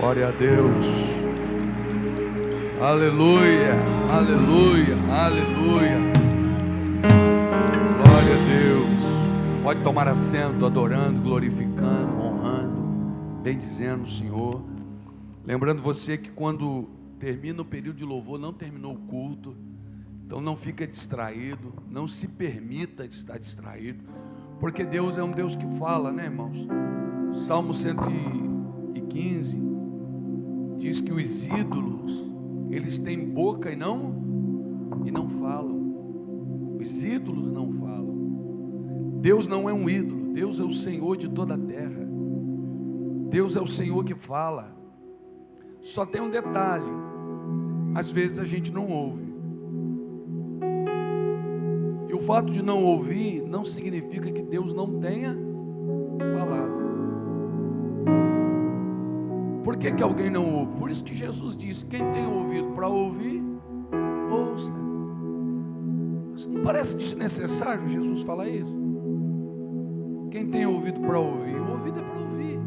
Glória a Deus. Aleluia, aleluia, aleluia. Glória a Deus. Pode tomar assento, adorando, glorificando, honrando, bendizendo o Senhor. Lembrando você que quando termina o período de louvor, não terminou o culto. Então não fica distraído, não se permita estar distraído, porque Deus é um Deus que fala, né, irmãos? Salmo 115 diz que os ídolos, eles têm boca e não falam. Os ídolos não falam. Deus não é um ídolo. Deus é o Senhor de toda a terra. Deus é o Senhor que fala. Só tem um detalhe: às vezes a gente não ouve. E o fato de não ouvir não significa que Deus não tenha falado. Por que alguém não ouve? Por isso que Jesus disse: quem tem ouvido para ouvir, ouça. Mas não parece desnecessário Jesus falar isso? Quem tem ouvido para ouvir, o ouvido é para ouvir.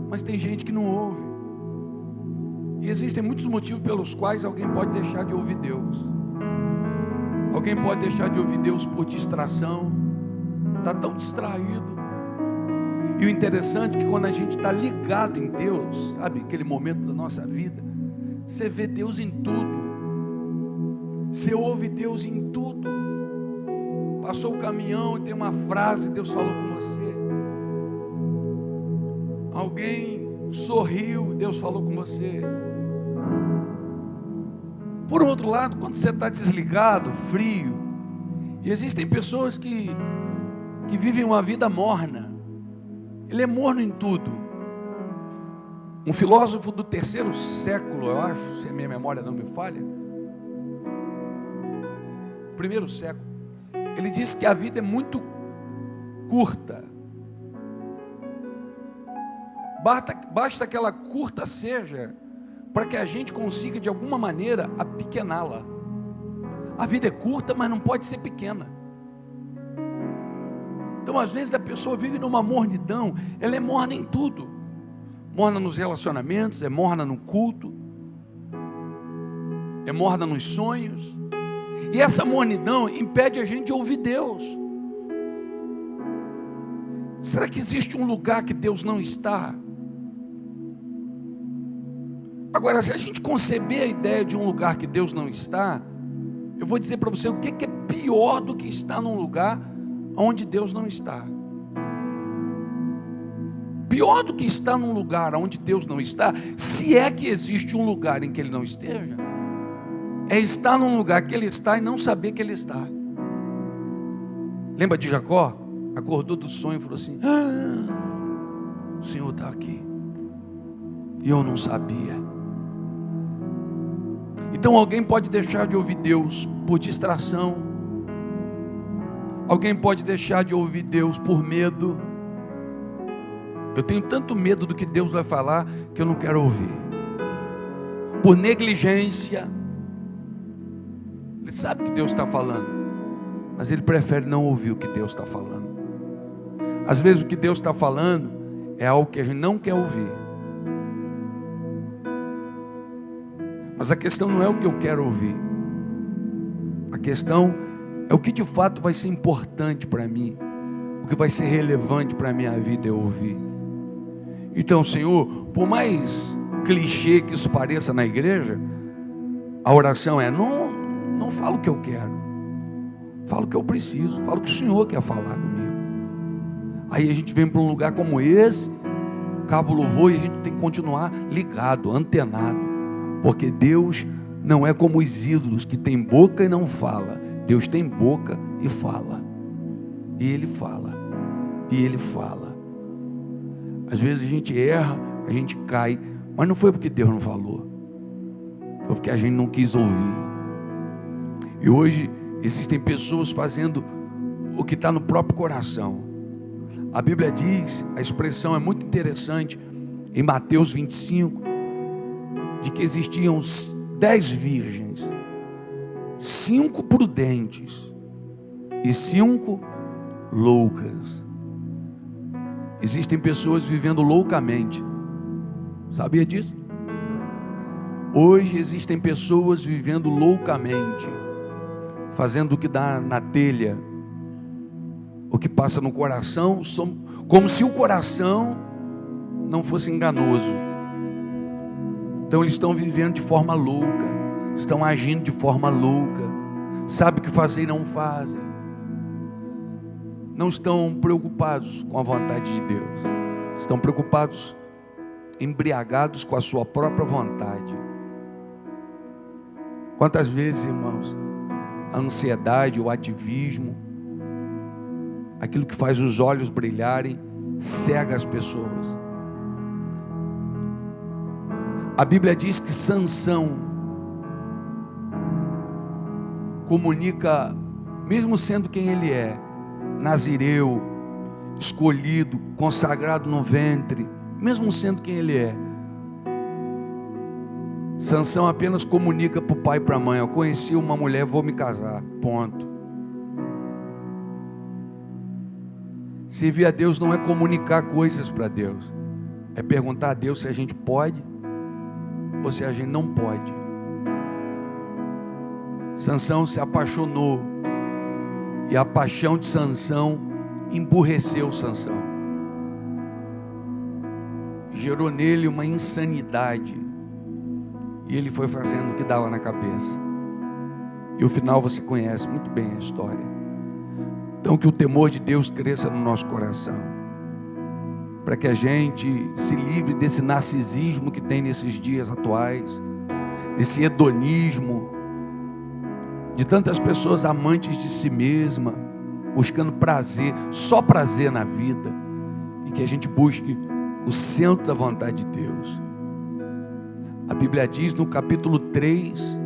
Mas tem gente que não ouve. E existem muitos motivos pelos quais alguém pode deixar de ouvir Deus. Alguém pode deixar de ouvir Deus por distração. Está tão distraído. E o interessante é que quando a gente está ligado em Deus, sabe, aquele momento da nossa vida, você vê Deus em tudo. Você ouve Deus em tudo. Passou o caminhão e tem uma frase, Deus falou com você. Alguém sorriu, Deus falou com você. Por outro lado, quando você está desligado, frio, e existem pessoas que vivem uma vida morna. Ele é morno em tudo. Um filósofo do 3º século, eu acho, se a minha memória não me falha, 1º século, ele disse que a vida é muito curta. Basta que ela curta seja para que a gente consiga de alguma maneira apequená-la. A vida é curta, mas não pode ser pequena. Então às vezes a pessoa vive numa mornidão. Ela é morna em tudo. Morna nos relacionamentos, é morna no culto, é morna nos sonhos. E essa mornidão impede a gente de ouvir Deus. Será que existe um lugar que Deus não está? Agora, se a gente conceber a ideia de um lugar que Deus não está, eu vou dizer para você o que é pior do que estar num lugar onde Deus não está. Pior do que estar num lugar onde Deus não está, se é que existe um lugar em que Ele não esteja, é estar num lugar que Ele está e não saber que Ele está. Lembra de Jacó? Acordou do sonho e falou assim: o Senhor está aqui e eu não sabia. Então alguém pode deixar de ouvir Deus por distração. Alguém pode deixar de ouvir Deus por medo. Eu tenho tanto medo do que Deus vai falar que eu não quero ouvir. Por negligência. Ele sabe que Deus está falando, mas ele prefere não ouvir o que Deus está falando. Às vezes o que Deus está falando é algo que a gente não quer ouvir. Mas a questão não é o que eu quero ouvir. A questão é o que de fato vai ser importante para mim, o que vai ser relevante para a minha vida eu ouvir. Então, Senhor, por mais clichê que isso pareça na igreja, a oração é: não falo o que eu quero, falo o que eu preciso, falo o que o Senhor quer falar comigo. Aí a gente vem para um lugar como esse, cabo louvor, e a gente tem que continuar ligado, antenado, porque Deus não é como os ídolos que tem boca e não fala. Deus tem boca e fala. E Ele fala. E Ele fala. Às vezes a gente erra, a gente cai, mas não foi porque Deus não falou, foi porque a gente não quis ouvir. E hoje existem pessoas fazendo o que está no próprio coração. A Bíblia diz, a expressão é muito interessante, em Mateus 25, de que existiam 10 virgens, 5 prudentes e 5 loucas. Existem pessoas vivendo loucamente, Sabia disso? Hoje existem pessoas vivendo loucamente, fazendo o que dá na telha, o que passa no coração, como se o coração não fosse enganoso. Então eles estão vivendo de forma louca, estão agindo de forma louca, sabem o que fazer e não fazem, não estão preocupados com a vontade de Deus, estão preocupados, embriagados com a sua própria vontade. Quantas vezes, irmãos, a ansiedade, o ativismo, aquilo que faz os olhos brilharem, cega as pessoas. A Bíblia diz que Sansão comunica, mesmo sendo quem ele é, nazireu, escolhido, consagrado no ventre, mesmo sendo quem ele é, Sansão apenas comunica para o pai e para a mãe: eu conheci uma mulher, vou me casar, ponto. Servir a Deus não é comunicar coisas para Deus, é perguntar a Deus se a gente pode ou se a gente não pode. Sansão se apaixonou, e a paixão de Sansão emburreceu Sansão, gerou nele uma insanidade, e ele foi fazendo o que dava na cabeça, e o final você conhece muito bem a história. Então que o temor de Deus cresça no nosso coração, para que a gente se livre desse narcisismo que tem nesses dias atuais, desse hedonismo, de tantas pessoas amantes de si mesma, buscando prazer, só prazer na vida, e que a gente busque o centro da vontade de Deus. A Bíblia diz no capítulo 3,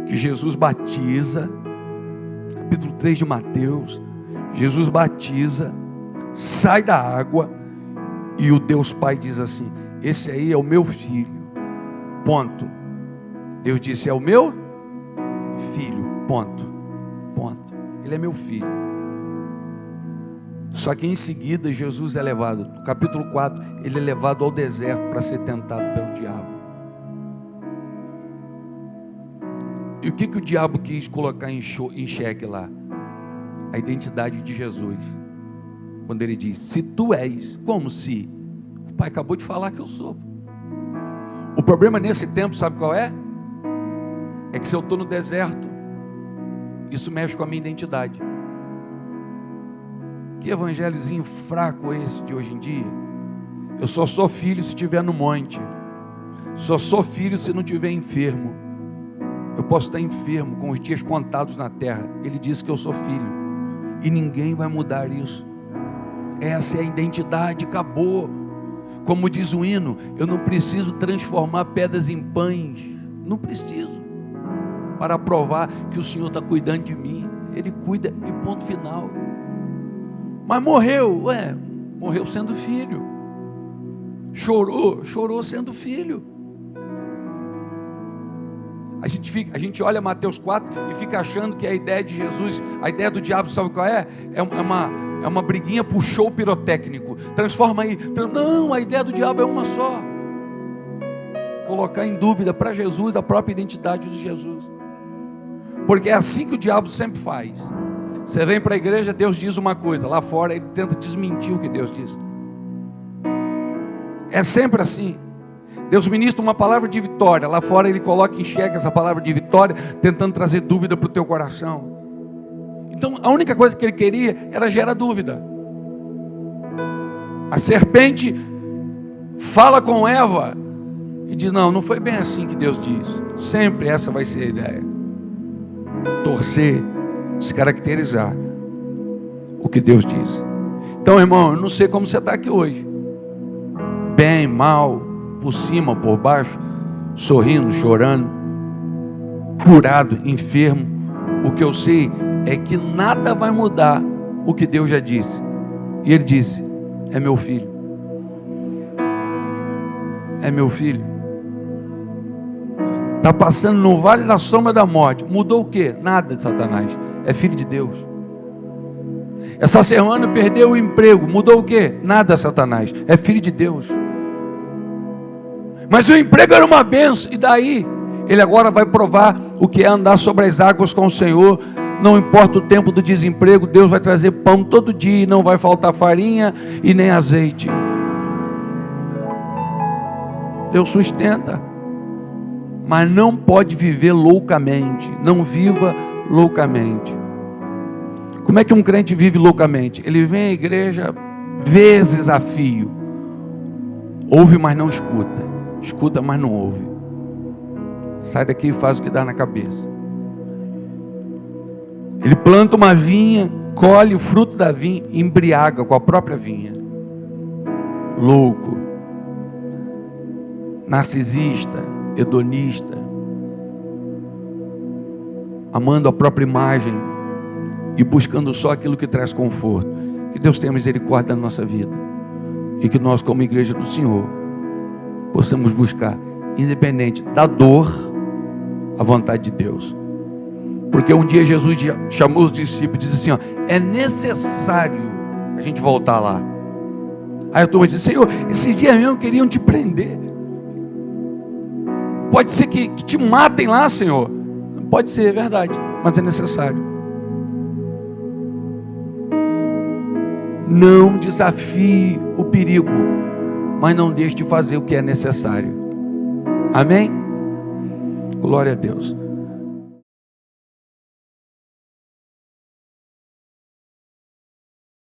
que Jesus batiza, capítulo 3 de Mateus, Jesus batiza, sai da água, e o Deus Pai diz assim: esse aí é o meu filho, ponto. Deus disse: é o meu filho, ponto, ponto. Ele é meu filho. Só que em seguida Jesus é levado, no capítulo 4, ele é levado ao deserto para ser tentado pelo diabo. E o que o diabo quis colocar em xeque lá? A identidade de Jesus. Quando ele diz: se tu és, como se? O Pai acabou de falar que eu sou. O problema nesse tempo, sabe qual é? É que se eu estou no deserto, isso mexe com a minha identidade. Que evangelhozinho fraco esse de hoje em dia? Eu só sou filho se estiver no monte, só sou filho se não estiver enfermo. Eu posso estar enfermo, com os dias contados na terra. Ele disse que eu sou filho, e ninguém vai mudar isso. Essa é a identidade, acabou. Como diz o hino, eu não preciso transformar pedras em pães, não preciso, para provar que o Senhor está cuidando de mim. Ele cuida e ponto final. Mas morreu, morreu sendo filho. Chorou sendo filho. A gente olha Mateus 4 e fica achando que a ideia de Jesus, a ideia do diabo, sabe qual é? É uma briguinha pro show pirotécnico. Transforma aí. Não, a ideia do diabo é uma só: colocar em dúvida para Jesus a própria identidade de Jesus. Porque é assim que o diabo sempre faz. Você vem para a igreja, Deus diz uma coisa, lá fora ele tenta desmentir o que Deus diz. É sempre assim. Deus ministra uma palavra de vitória, lá fora ele coloca em xeque essa palavra de vitória, tentando trazer dúvida para o teu coração. Então a única coisa que ele queria era gerar dúvida. A serpente fala com Eva e diz: não foi bem assim que Deus diz. Sempre essa vai ser a ideia: torcer, descaracterizar o que Deus diz. Então, irmão, eu não sei como você está aqui hoje, bem, mal, por cima, por baixo, sorrindo, chorando, curado, enfermo. O que eu sei é que nada vai mudar o que Deus já disse. E Ele disse: é meu filho, é meu filho. Está passando no vale da sombra da morte, mudou o que? Nada de Satanás, é filho de Deus. Essa semana perdeu o emprego, mudou o que? Nada, Satanás, é filho de Deus. Mas o emprego era uma benção. E daí? Ele agora vai provar o que é andar sobre as águas com o Senhor. Não importa o tempo do desemprego, Deus vai trazer pão todo dia, e não vai faltar farinha e nem azeite. Deus sustenta, mas não pode viver loucamente. Não viva loucamente. Como é que um crente vive loucamente? Ele vem à igreja vezes a fio, ouve, mas não escuta, escuta, mas não ouve. Sai daqui e faz o que dá na cabeça. Ele planta uma vinha, colhe o fruto da vinha e embriaga com a própria vinha. Louco, narcisista, hedonista, amando a própria imagem e buscando só aquilo que traz conforto. Que Deus tenha misericórdia da nossa vida, e que nós, como igreja do Senhor, possamos buscar, independente da dor, a vontade de Deus. Porque um dia Jesus chamou os discípulos e disse assim, é necessário a gente voltar lá. Aí a turma disse, Senhor, esses dias mesmo queriam te prender. Pode ser que te matem lá, Senhor. Pode ser, é verdade, mas é necessário. Não desafie o perigo, mas não deixe de fazer o que é necessário. Amém? Glória a Deus.